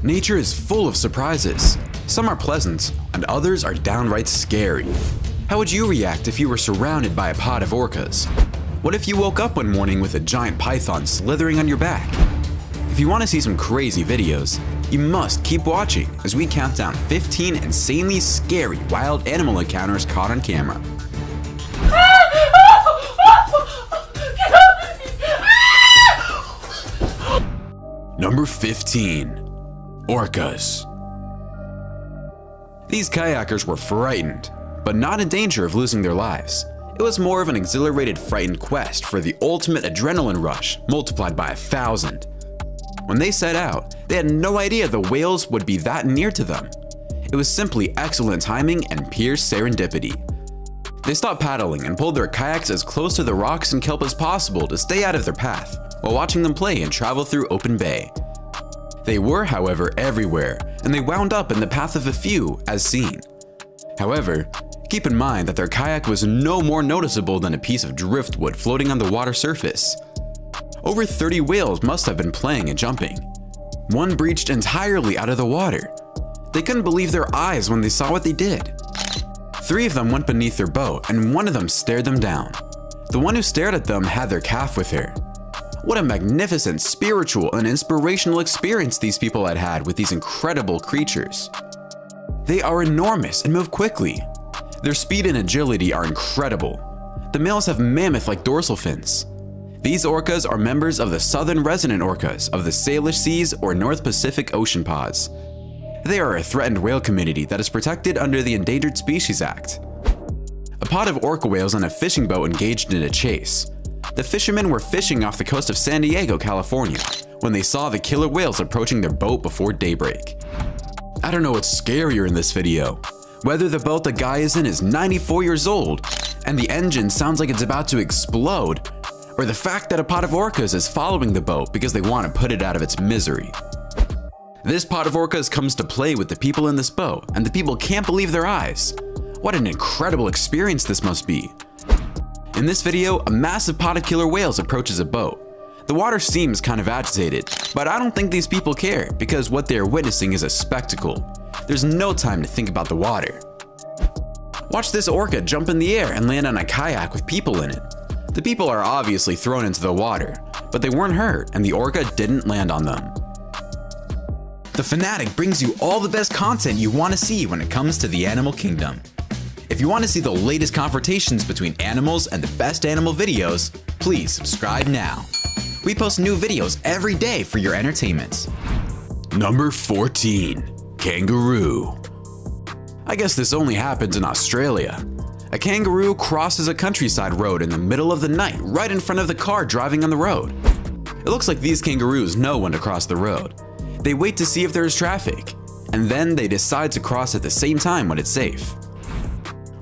Nature is full of surprises. Some are pleasant, and others are downright scary. How would you react if you were surrounded by a pod of orcas? What if you woke up one morning with a giant python slithering on your back? If you want to see some crazy videos, you must keep watching as we count down 15 insanely scary wild animal encounters caught on camera. Number 15. Orcas. These kayakers were frightened, but not in danger of losing their lives. It was more of an exhilarated, frightened quest for the ultimate adrenaline rush multiplied by 1,000. When they set out, they had no idea the whales would be that near to them. It was simply excellent timing and pure serendipity. They stopped paddling and pulled their kayaks as close to the rocks and kelp as possible to stay out of their path, while watching them play and travel through open bay. They were, however, everywhere, and they wound up in the path of a few, as seen. However, keep in mind that their kayak was no more noticeable than a piece of driftwood floating on the water surface. Over 30 whales must have been playing and jumping. One breached entirely out of the water. They couldn't believe their eyes when they saw what they did. 3 of them went beneath their boat, and one of them stared them down. The one who stared at them had their calf with her. What a magnificent spiritual and inspirational experience these people had had with these incredible creatures. They are enormous and move quickly. Their speed and agility are incredible. The males have mammoth-like dorsal fins. These orcas are members of the southern resident orcas of the Salish Seas or North Pacific Ocean pods. They are a threatened whale community that is protected under the Endangered Species Act. A pod of orca whales on a fishing boat engaged in a chase. The fishermen were fishing off the coast of San Diego, California, when they saw the killer whales approaching their boat before daybreak. I don't know what's scarier in this video. Whether the boat the guy is in is 94 years old, and the engine sounds like it's about to explode, or the fact that a pod of orcas is following the boat because they want to put it out of its misery. This pod of orcas comes to play with the people in this boat, and the people can't believe their eyes. What an incredible experience this must be. In this video, a massive pod of killer whales approaches a boat. The water seems kind of agitated, but I don't think these people care because what they are witnessing is a spectacle. There's no time to think about the water. Watch this orca jump in the air and land on a kayak with people in it. The people are obviously thrown into the water, but they weren't hurt and the orca didn't land on them. The Fanatic brings you all the best content you want to see when it comes to the animal kingdom. If you want to see the latest confrontations between animals and the best animal videos, please subscribe now. We post new videos every day for your entertainment. Number 14. Kangaroo. I guess this only happens in Australia. A kangaroo crosses a countryside road in the middle of the night right in front of the car driving on the road. It looks like these kangaroos know when to cross the road. They wait to see if there is traffic, and then they decide to cross at the same time when it's safe.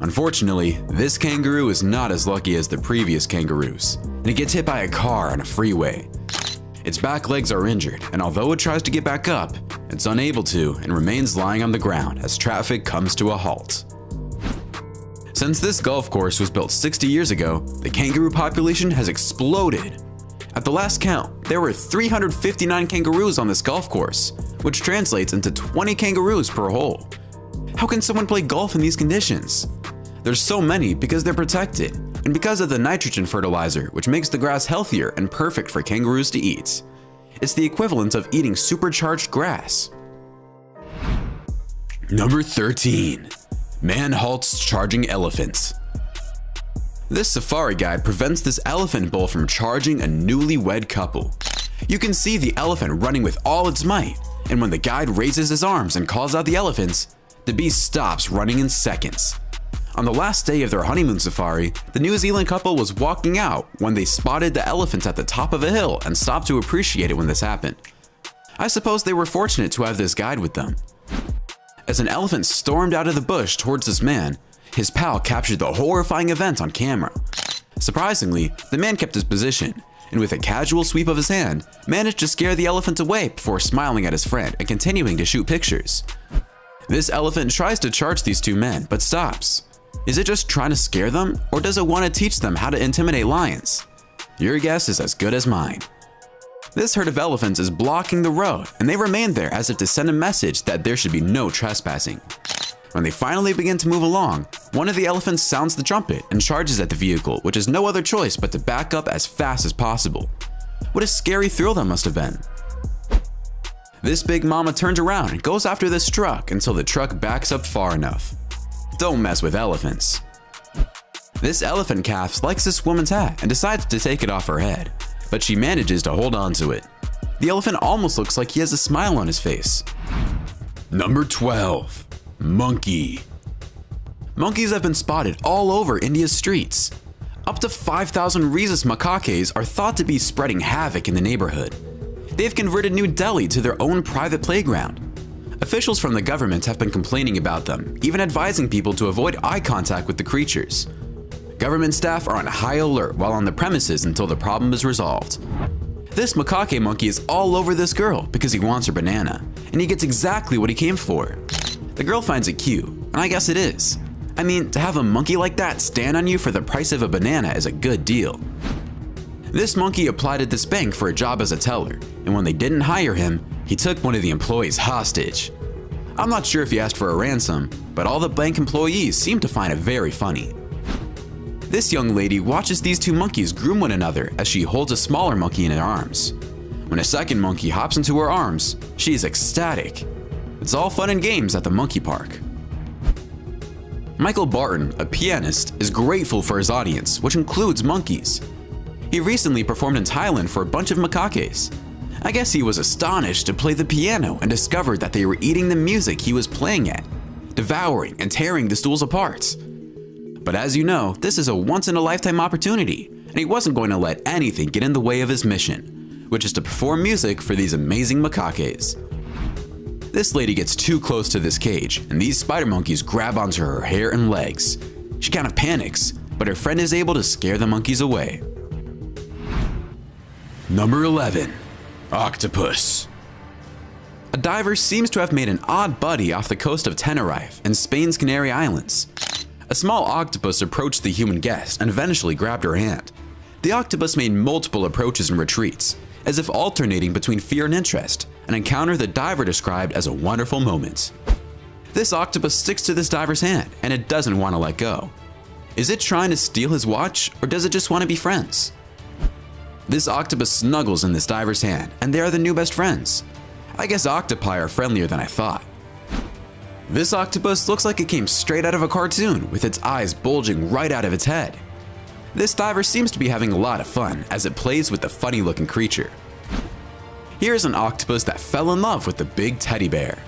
Unfortunately, this kangaroo is not as lucky as the previous kangaroos, and it gets hit by a car on a freeway. Its back legs are injured, and although it tries to get back up, it's unable to and remains lying on the ground as traffic comes to a halt. Since this golf course was built 60 years ago, the kangaroo population has exploded. At the last count, there were 359 kangaroos on this golf course, which translates into 20 kangaroos per hole. How can someone play golf in these conditions? There's so many because they're protected, and because of the nitrogen fertilizer, which makes the grass healthier and perfect for kangaroos to eat. It's the equivalent of eating supercharged grass. Number 13. Man halts charging elephants. This safari guide prevents this elephant bull from charging a newlywed couple. You can see the elephant running with all its might, and when the guide raises his arms and calls out the elephants, the beast stops running in seconds. On the last day of their honeymoon safari, the New Zealand couple was walking out when they spotted the elephant at the top of a hill and stopped to appreciate it when this happened. I suppose they were fortunate to have this guide with them. As an elephant stormed out of the bush towards this man, his pal captured the horrifying event on camera. Surprisingly, the man kept his position, and with a casual sweep of his hand, managed to scare the elephant away before smiling at his friend and continuing to shoot pictures. This elephant tries to charge these two men, but stops. Is it just trying to scare them, or does it want to teach them how to intimidate lions? Your guess is as good as mine. This herd of elephants is blocking the road, and they remain there as if to send a message that there should be no trespassing. When they finally begin to move along, one of the elephants sounds the trumpet and charges at the vehicle, which has no other choice but to back up as fast as possible. What a scary thrill that must have been. This big mama turns around and goes after this truck until the truck backs up far enough. Don't mess with elephants. This elephant calf likes this woman's hat and decides to take it off her head, but she manages to hold on to it. The elephant almost looks like he has a smile on his face. Number 12. Monkey. Monkeys have been spotted all over India's streets. Up to 5,000 rhesus macaques are thought to be spreading havoc in the neighborhood. They've converted New Delhi to their own private playground. Officials from the government have been complaining about them, even advising people to avoid eye contact with the creatures. Government staff are on high alert while on the premises until the problem is resolved. This macaque monkey is all over this girl because he wants her banana, and he gets exactly what he came for. The girl finds it cute, and I guess it is. I mean, to have a monkey like that stand on you for the price of a banana is a good deal. This monkey applied at this bank for a job as a teller, and when they didn't hire him, he took one of the employees hostage. I'm not sure if he asked for a ransom, but all the bank employees seem to find it very funny. This young lady watches these two monkeys groom one another as she holds a smaller monkey in her arms. When a second monkey hops into her arms, she is ecstatic. It's all fun and games at the monkey park. Michael Barton, a pianist, is grateful for his audience, which includes monkeys. He recently performed in Thailand for a bunch of macaques. I guess he was astonished to play the piano and discovered that they were eating the music he was playing at, devouring and tearing the stools apart. But as you know, this is a once-in-a-lifetime opportunity, and he wasn't going to let anything get in the way of his mission, which is to perform music for these amazing macaques. This lady gets too close to this cage, and these spider monkeys grab onto her hair and legs. She kind of panics, but her friend is able to scare the monkeys away. Number 11. Octopus. A diver seems to have made an odd buddy off the coast of Tenerife in Spain's Canary Islands. A small octopus approached the human guest and eventually grabbed her hand. The octopus made multiple approaches and retreats, as if alternating between fear and interest, an encounter the diver described as a wonderful moment. This octopus sticks to this diver's hand, and it doesn't want to let go. Is it trying to steal his watch, or does it just want to be friends? This octopus snuggles in this diver's hand, and they are the new best friends. I guess octopi are friendlier than I thought. This octopus looks like it came straight out of a cartoon, with its eyes bulging right out of its head. This diver seems to be having a lot of fun as it plays with the funny-looking creature. Here's an octopus that fell in love with the big teddy bear.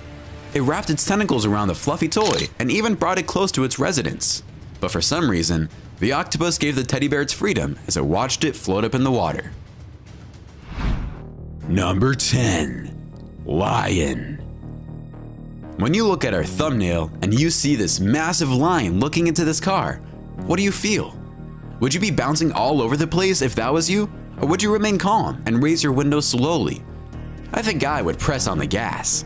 It wrapped its tentacles around the fluffy toy and even brought it close to its residence. But for some reason, the octopus gave the teddy bear its freedom as it watched it float up in the water. Number 10. Lion. When you look at our thumbnail and you see this massive lion looking into this car, what do you feel? Would you be bouncing all over the place if that was you? Or would you remain calm and raise your windows slowly? I think I would press on the gas.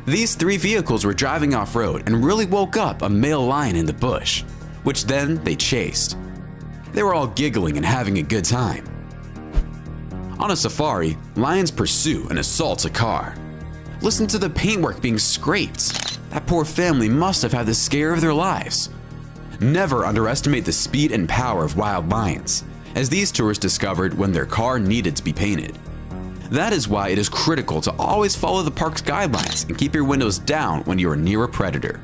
These three vehicles were driving off-road and really woke up a male lion in the bush, which then they chased. They were all giggling and having a good time. On a safari, lions pursue and assault a car. Listen to the paintwork being scraped. That poor family must have had the scare of their lives. Never underestimate the speed and power of wild lions, as these tourists discovered when their car needed to be painted. That is why it is critical to always follow the park's guidelines and keep your windows down when you are near a predator.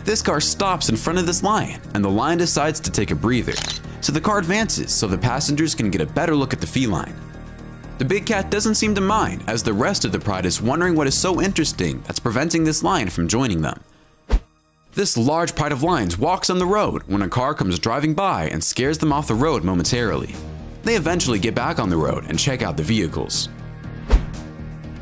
This car stops in front of this lion, and the lion decides to take a breather, so the car advances so the passengers can get a better look at the feline. The big cat doesn't seem to mind, as the rest of the pride is wondering what is so interesting that's preventing this lion from joining them. This large pride of lions walks on the road when a car comes driving by and scares them off the road momentarily. They eventually get back on the road and check out the vehicles.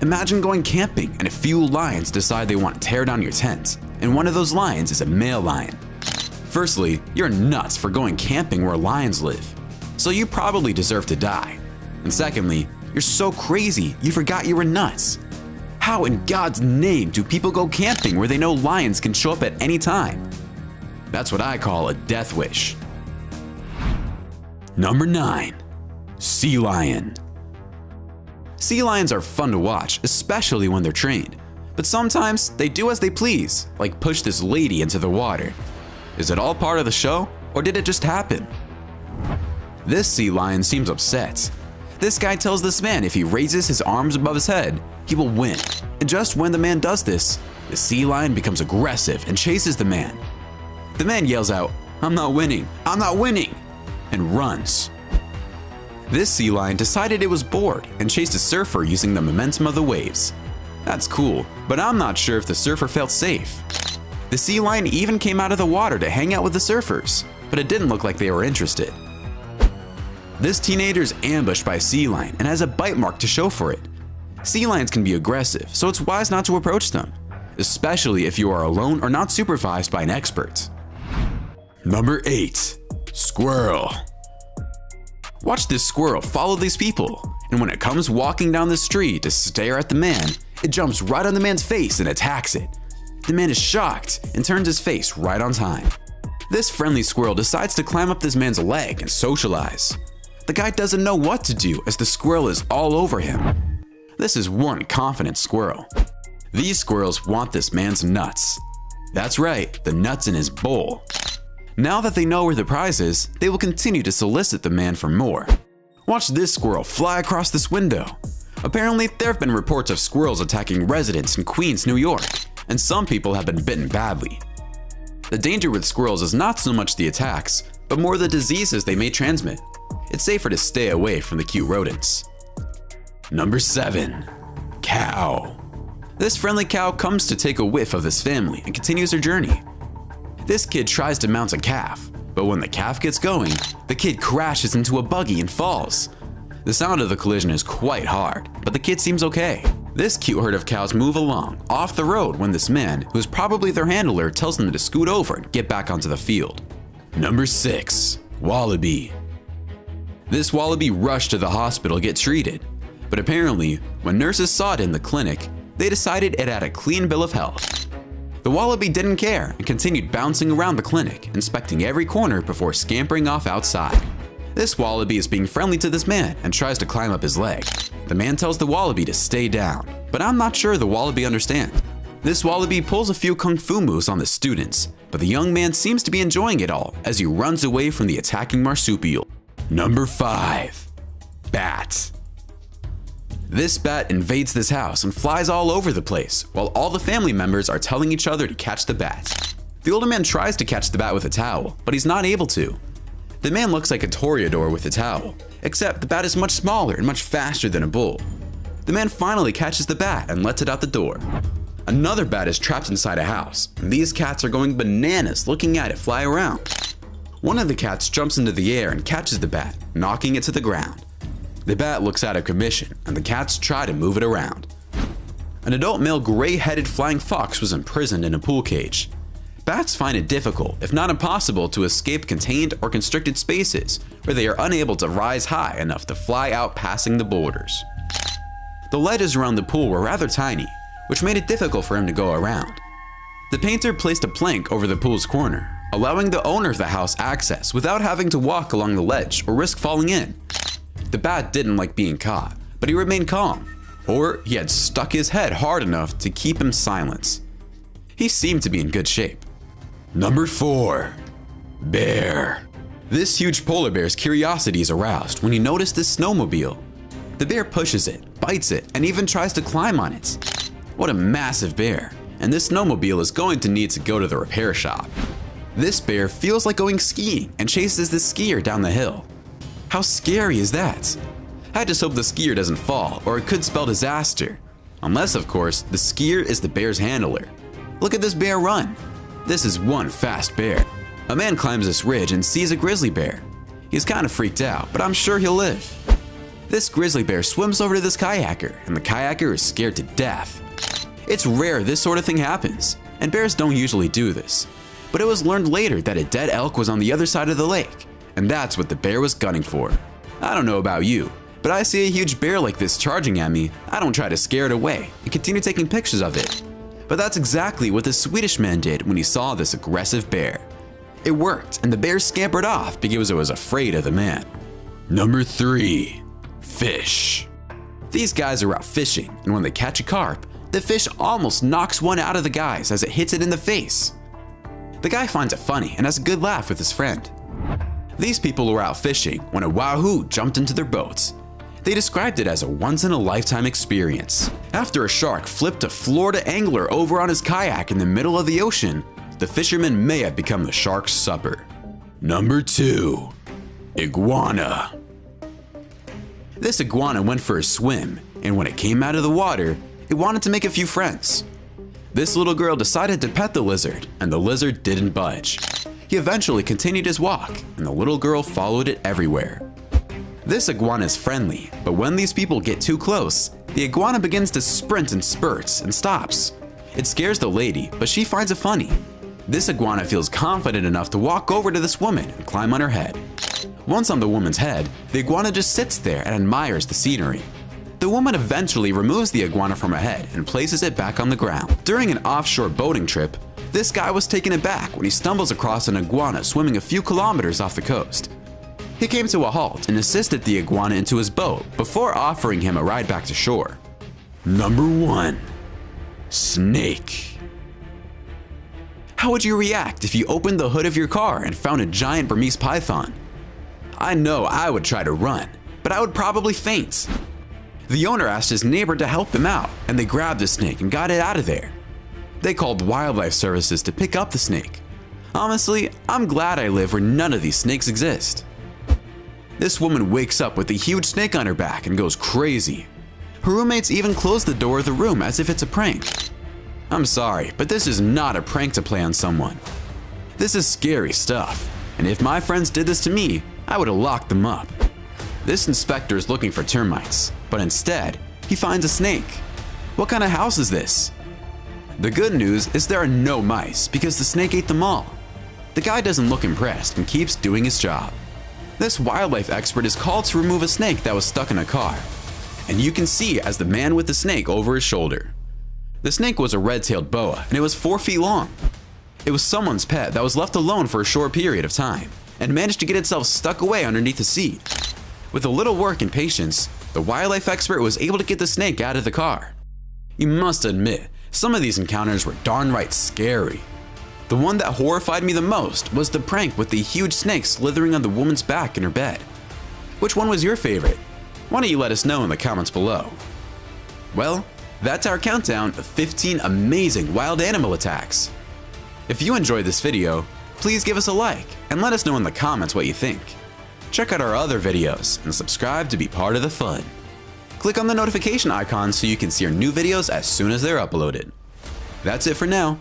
Imagine going camping and a few lions decide they want to tear down your tent, and one of those lions is a male lion. Firstly, you're nuts for going camping where lions live, so you probably deserve to die. And secondly, you're so crazy you forgot you were nuts. How in God's name do people go camping where they know lions can show up at any time? That's what I call a death wish. Number 9. Sea lion. Sea lions are fun to watch, especially when they're trained. But sometimes they do as they please, like push this lady into the water. Is it all part of the show, or did it just happen? This sea lion seems upset. This guy tells this man if he raises his arms above his head, he will win. And just when the man does this, the sea lion becomes aggressive and chases the man. The man yells out, "I'm not winning, I'm not winning," and runs. This sea lion decided it was bored and chased a surfer using the momentum of the waves. That's cool, but I'm not sure if the surfer felt safe. The sea lion even came out of the water to hang out with the surfers, but it didn't look like they were interested. This teenager is ambushed by a sea lion and has a bite mark to show for it. Sea lions can be aggressive, so it's wise not to approach them, especially if you are alone or not supervised by an expert. Number 8. Squirrel. Watch this squirrel follow these people, and when it comes walking down the street to stare at the man, it jumps right on the man's face and attacks it. The man is shocked and turns his face right on time. This friendly squirrel decides to climb up this man's leg and socialize. The guy doesn't know what to do as the squirrel is all over him. This is one confident squirrel. These squirrels want this man's nuts. That's right, the nuts in his bowl. Now that they know where the prize is, they will continue to solicit the man for more. Watch this squirrel fly across this window. Apparently, there have been reports of squirrels attacking residents in Queens, New York, and some people have been bitten badly. The danger with squirrels is not so much the attacks, but more the diseases they may transmit. It's safer to stay away from the cute rodents. Number 7. Cow. This friendly cow comes to take a whiff of this family and continues her journey. This kid tries to mount a calf, but when the calf gets going, the kid crashes into a buggy and falls. The sound of the collision is quite hard, but the kid seems okay. This cute herd of cows move along off the road when this man, who is probably their handler, tells them to scoot over and get back onto the field. Number 6. Wallaby. This wallaby rushed to the hospital to get treated, but apparently, when nurses saw it in the clinic, they decided it had a clean bill of health. The wallaby didn't care and continued bouncing around the clinic, inspecting every corner before scampering off outside. This wallaby is being friendly to this man and tries to climb up his leg. The man tells the wallaby to stay down, but I'm not sure the wallaby understands. This wallaby pulls a few kung fu moves on the students, but the young man seems to be enjoying it all as he runs away from the attacking marsupial. Number 5. Bat. This bat invades this house and flies all over the place, while all the family members are telling each other to catch the bat. The older man tries to catch the bat with a towel, but he's not able to. The man looks like a toreador with a towel, except the bat is much smaller and much faster than a bull. The man finally catches the bat and lets it out the door. Another bat is trapped inside a house, and these cats are going bananas looking at it fly around. One of the cats jumps into the air and catches the bat, knocking it to the ground. The bat looks out of commission, and the cats try to move it around. An adult male gray-headed flying fox was imprisoned in a pool cage. Bats find it difficult, if not impossible, to escape contained or constricted spaces where they are unable to rise high enough to fly out passing the borders. The ledges around the pool were rather tiny, which made it difficult for him to go around. The painter placed a plank over the pool's corner, allowing the owner of the house access without having to walk along the ledge or risk falling in. The bat didn't like being caught, but he remained calm, or he had stuck his head hard enough to keep him silent. He seemed to be in good shape. Number 4. Bear. This huge polar bear's curiosity is aroused when he noticed this snowmobile. The bear pushes it, bites it, and even tries to climb on it. What a massive bear, and this snowmobile is going to need to go to the repair shop. This bear feels like going skiing and chases this skier down the hill. How scary is that? I just hope the skier doesn't fall, or it could spell disaster. Unless, of course, the skier is the bear's handler. Look at this bear run. This is one fast bear. A man climbs this ridge and sees a grizzly bear. He's kind of freaked out, but I'm sure he'll live. This grizzly bear swims over to this kayaker, and the kayaker is scared to death. It's rare this sort of thing happens, and bears don't usually do this. But it was learned later that a dead elk was on the other side of the lake, and that's what the bear was gunning for. I don't know about you, but I see a huge bear like this charging at me, I don't try to scare it away and continue taking pictures of it. But that's exactly what the Swedish man did when he saw this aggressive bear. It worked, and the bear scampered off because it was afraid of the man. Number 3. Fish. These guys are out fishing, and when they catch a carp, the fish almost knocks one out of the guys as it hits it in the face. The guy finds it funny and has a good laugh with his friend. These people were out fishing when a wahoo jumped into their boats. They described it as a once-in-a-lifetime experience. After a shark flipped a Florida angler over on his kayak in the middle of the ocean, the fisherman may have become the shark's supper. Number 2. Iguana. This iguana went for a swim, and when it came out of the water, it wanted to make a few friends. This little girl decided to pet the lizard, and the lizard didn't budge. He eventually continued his walk, and the little girl followed it everywhere. This iguana is friendly, but when these people get too close, the iguana begins to sprint in spurts and stops. It scares the lady, but she finds it funny. This iguana feels confident enough to walk over to this woman and climb on her head. Once on the woman's head, the iguana just sits there and admires the scenery. The woman eventually removes the iguana from her head and places it back on the ground. During an offshore boating trip, this guy was taken aback when he stumbles across an iguana swimming a few kilometers off the coast. He came to a halt and assisted the iguana into his boat before offering him a ride back to shore. Number 1. Snake. How would you react if you opened the hood of your car and found a giant Burmese python? I know I would try to run, but I would probably faint. The owner asked his neighbor to help him out, and they grabbed the snake and got it out of there. They called wildlife services to pick up the snake. Honestly, I'm glad I live where none of these snakes exist. This woman wakes up with a huge snake on her back and goes crazy. Her roommates even close the door of the room as if it's a prank. I'm sorry, but this is not a prank to play on someone. This is scary stuff, and if my friends did this to me, I would have locked them up. This inspector is looking for termites, but instead, he finds a snake. What kind of house is this? The good news is there are no mice because the snake ate them all. The guy doesn't look impressed and keeps doing his job. This wildlife expert is called to remove a snake that was stuck in a car, and you can see as the man with the snake over his shoulder. The snake was a red-tailed boa, and it was 4 feet long. It was someone's pet that was left alone for a short period of time, and managed to get itself stuck away underneath the seat. With a little work and patience, the wildlife expert was able to get the snake out of the car. You must admit, some of these encounters were darn right scary. The one that horrified me the most was the prank with the huge snake slithering on the woman's back in her bed. Which one was your favorite? Why don't you let us know in the comments below? Well, that's our countdown of 15 amazing wild animal attacks. If you enjoyed this video, please give us a like and let us know in the comments what you think. Check out our other videos and subscribe to be part of the fun. Click on the notification icon so you can see our new videos as soon as they're uploaded. That's it for now.